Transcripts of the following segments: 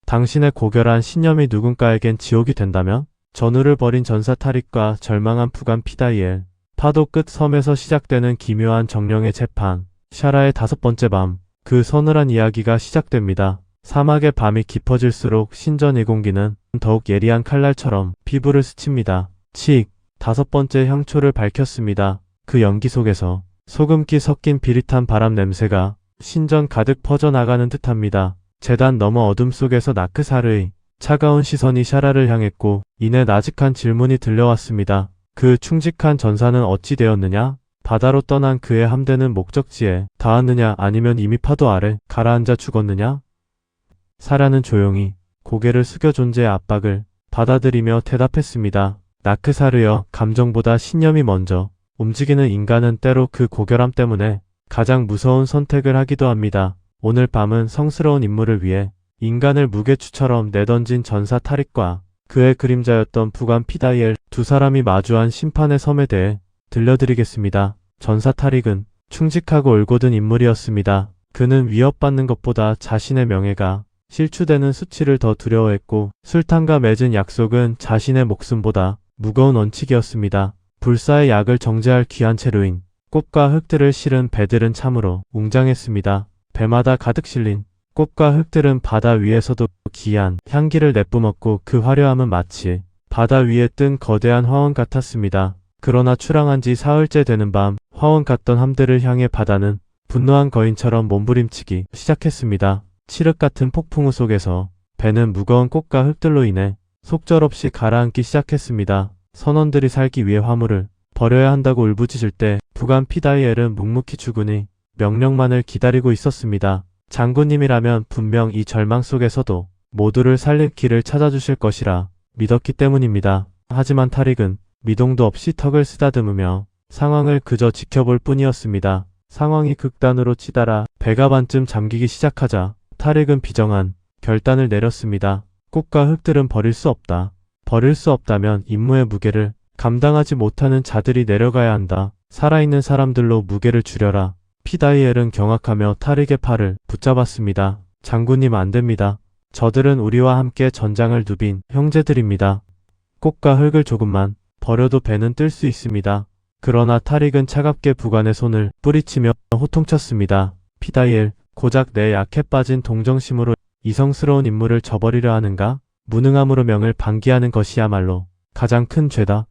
당신의 고결한 신념이 누군가에겐 지옥이 된다면? 전우를 벌인 전사 타릭과 절망한 푸간 피다이엘, 파도 끝 섬에서 시작되는 기묘한 정령의 재판, 샤라의 5번째 밤, 그 서늘한 이야기가 시작됩니다. 사막의 밤이 깊어질수록 신전 이공기는 더욱 예리한 칼날처럼 피부를 스칩니다. 칙, 5번째 향초를 밝혔습니다. 그 연기 속에서 소금기 섞인 비릿한 바람 냄새가 신전 가득 퍼져나가는 듯합니다. 재단 너머 어둠 속에서 나크사르의 차가운 시선이 샤라를 향했고 이내 나직한 질문이 들려왔습니다. 그 충직한 전사는 어찌 되었느냐? 바다로 떠난 그의 함대는 목적지에 닿았느냐 아니면 이미 파도 아래 가라앉아 죽었느냐? 샤라는 조용히 고개를 숙여 존재의 압박을 받아들이며 대답했습니다. 나크사르여, 감정보다 신념이 먼저 움직이는 인간은 때로 그 고결함 때문에 가장 무서운 선택을 하기도 합니다. 오늘 밤은 성스러운 인물을 위해 인간을 무게추처럼 내던진 전사 타릭과 그의 그림자였던 푸간 피다이엘 두 사람이 마주한 심판의 섬에 대해 들려드리겠습니다. 전사 타릭은 충직하고 올곧은 인물이었습니다. 그는 위협받는 것보다 자신의 명예가 실추되는 수치를 더 두려워했고 술탄과 맺은 약속은 자신의 목숨보다 무거운 원칙이었습니다. 불사의 약을 정제할 귀한 채로인 꽃과 흙들을 실은 배들은 참으로 웅장했습니다. 배마다 가득 실린 꽃과 흙들은 바다 위에서도 기이한 향기를 내뿜었고 그 화려함은 마치 바다 위에 뜬 거대한 화원 같았습니다. 그러나 출항한 지 사흘째 되는 밤, 화원 같던 함대를 향해 바다는 분노한 거인처럼 몸부림치기 시작했습니다. 칠흑 같은 폭풍우 속에서 배는 무거운 꽃과 흙들로 인해 속절없이 가라앉기 시작했습니다. 선원들이 살기 위해 화물을 버려야 한다고 울부짖을 때 푸간 피다이엘은 묵묵히 죽으니 명령만을 기다리고 있었습니다. 장군님이라면 분명 이 절망 속에서도 모두를 살릴 길을 찾아주실 것이라 믿었기 때문입니다. 하지만 타릭은 미동도 없이 턱을 쓰다듬으며 상황을 그저 지켜볼 뿐이었습니다. 상황이 극단으로 치달아 배가 반쯤 잠기기 시작하자 타릭은 비정한 결단을 내렸습니다. 꽃과 흙들은 버릴 수 없다. 버릴 수 없다면 임무의 무게를 감당하지 못하는 자들이 내려가야 한다. 살아있는 사람들로 무게를 줄여라. 피다이엘은 경악하며 타릭의 팔을 붙잡았습니다. 장군님, 안 됩니다. 저들은 우리와 함께 전장을 누빈 형제들입니다. 꽃과 흙을 조금만 버려도 배는 뜰 수 있습니다. 그러나 타릭은 차갑게 부관의 손을 뿌리치며 호통쳤습니다. 피다이엘, 고작 내 약해 빠진 동정심으로 이성스러운 인물을 저버리려 하는가? 무능함으로 명을 방기하는 것이야말로 가장 큰 죄다.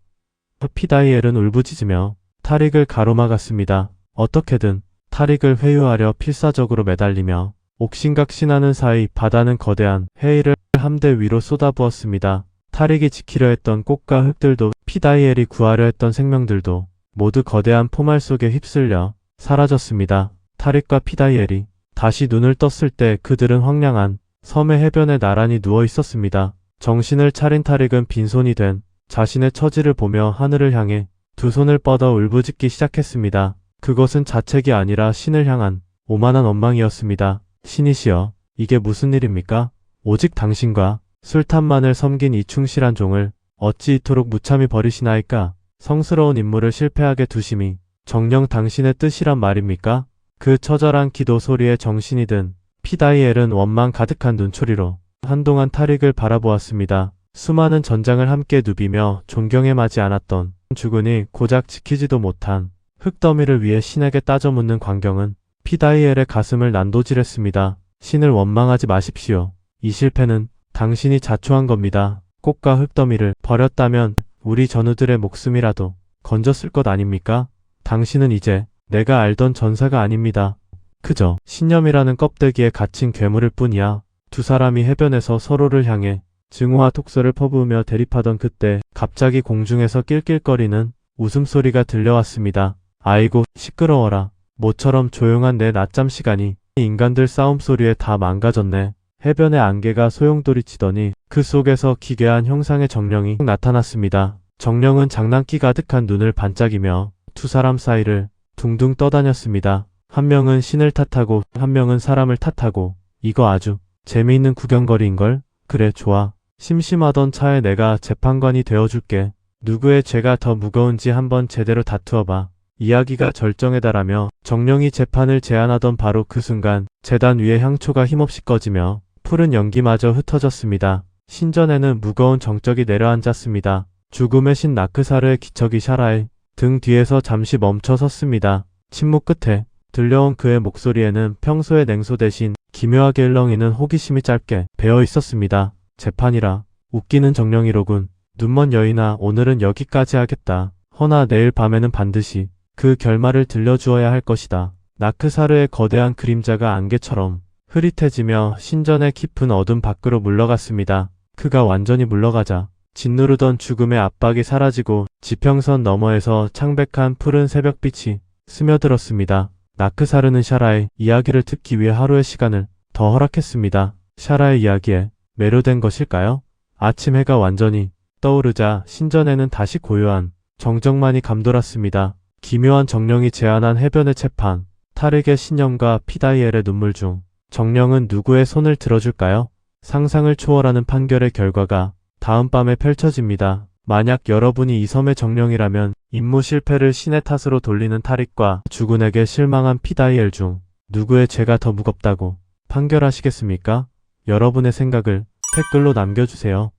피다이엘은 울부짖으며 타릭을 가로막았습니다. 어떻게든 타릭을 회유하려 필사적으로 매달리며 옥신각신하는 사이 바다는 거대한 해일을 함대 위로 쏟아부었습니다. 타릭이 지키려 했던 꽃과 흙들도 피다이엘이 구하려 했던 생명들도 모두 거대한 포말 속에 휩쓸려 사라졌습니다. 타릭과 피다이엘이 다시 눈을 떴을 때 그들은 황량한 섬의 해변에 나란히 누워 있었습니다. 정신을 차린 타릭은 빈손이 된 자신의 처지를 보며 하늘을 향해 두 손을 뻗어 울부짖기 시작했습니다. 그것은 자책이 아니라 신을 향한 오만한 원망이었습니다. 신이시여, 이게 무슨 일입니까? 오직 당신과 술탄만을 섬긴 이 충실한 종을 어찌 이토록 무참히 버리시나이까? 성스러운 임무를 실패하게 두심이 정녕 당신의 뜻이란 말입니까? 그 처절한 기도 소리에 정신이 든 피다이엘은 원망 가득한 눈초리로 한동안 타릭을 바라보았습니다. 수많은 전장을 함께 누비며 존경에 마지 않았던 주군이 고작 지키지도 못한 흙더미를 위해 신에게 따져 묻는 광경은 피다이엘의 가슴을 난도질했습니다. 신을 원망하지 마십시오. 이 실패는 당신이 자초한 겁니다. 꽃과 흙더미를 버렸다면 우리 전우들의 목숨이라도 건졌을 것 아닙니까? 당신은 이제 내가 알던 전사가 아닙니다. 그저 신념이라는 껍데기에 갇힌 괴물일 뿐이야. 두 사람이 해변에서 서로를 향해 증오와 독서를 퍼부으며 대립하던 그때 갑자기 공중에서 낄낄거리는 웃음소리가 들려왔습니다. 아이고, 시끄러워라. 모처럼 조용한 내 낮잠 시간이 인간들 싸움소리에 다 망가졌네. 해변의 안개가 소용돌이치더니 그 속에서 기괴한 형상의 정령이 나타났습니다. 정령은 장난기 가득한 눈을 반짝이며 두 사람 사이를 둥둥 떠다녔습니다. 한 명은 신을 탓하고 한 명은 사람을 탓하고. 이거 아주 재미있는 구경거리인걸? 그래, 좋아. 심심하던 차에 내가 재판관이 되어줄게. 누구의 죄가 더 무거운지 한번 제대로 다투어봐. 이야기가 절정에 달하며 정령이 재판을 제안하던 바로 그 순간 재단 위에 향초가 힘없이 꺼지며 푸른 연기마저 흩어졌습니다. 신전에는 무거운 정적이 내려앉았습니다. 죽음의 신 나크사르의 기척이 샤라의 등 뒤에서 잠시 멈춰 섰습니다. 침묵 끝에 들려온 그의 목소리에는 평소의 냉소 대신 기묘하게 일렁이는 호기심이 짧게 배어 있었습니다. 재판이라 웃기는 정령이로군. 눈먼 여인아, 오늘은 여기까지 하겠다. 허나 내일 밤에는 반드시 그 결말을 들려주어야 할 것이다. 나크사르의 거대한 그림자가 안개처럼 흐릿해지며 신전의 깊은 어둠 밖으로 물러갔습니다. 그가 완전히 물러가자 짓누르던 죽음의 압박이 사라지고 지평선 너머에서 창백한 푸른 새벽빛이 스며들었습니다. 나크사르는 샤라의 이야기를 듣기 위해 하루의 시간을 더 허락했습니다. 샤라의 이야기에 매료된 것일까요? 아침 해가 완전히 떠오르자 신전에는 다시 고요한 정적만이 감돌았습니다. 기묘한 정령이 제안한 해변의 재판, 타르의 신념과 피다이엘의 눈물 중 정령은 누구의 손을 들어줄까요? 상상을 초월하는 판결의 결과가 다음 밤에 펼쳐집니다. 만약 여러분이 이 섬의 정령이라면 임무 실패를 신의 탓으로 돌리는 타릭과 주군에게 실망한 피다이엘 중 누구의 죄가 더 무겁다고 판결하시겠습니까? 여러분의 생각을 댓글로 남겨주세요.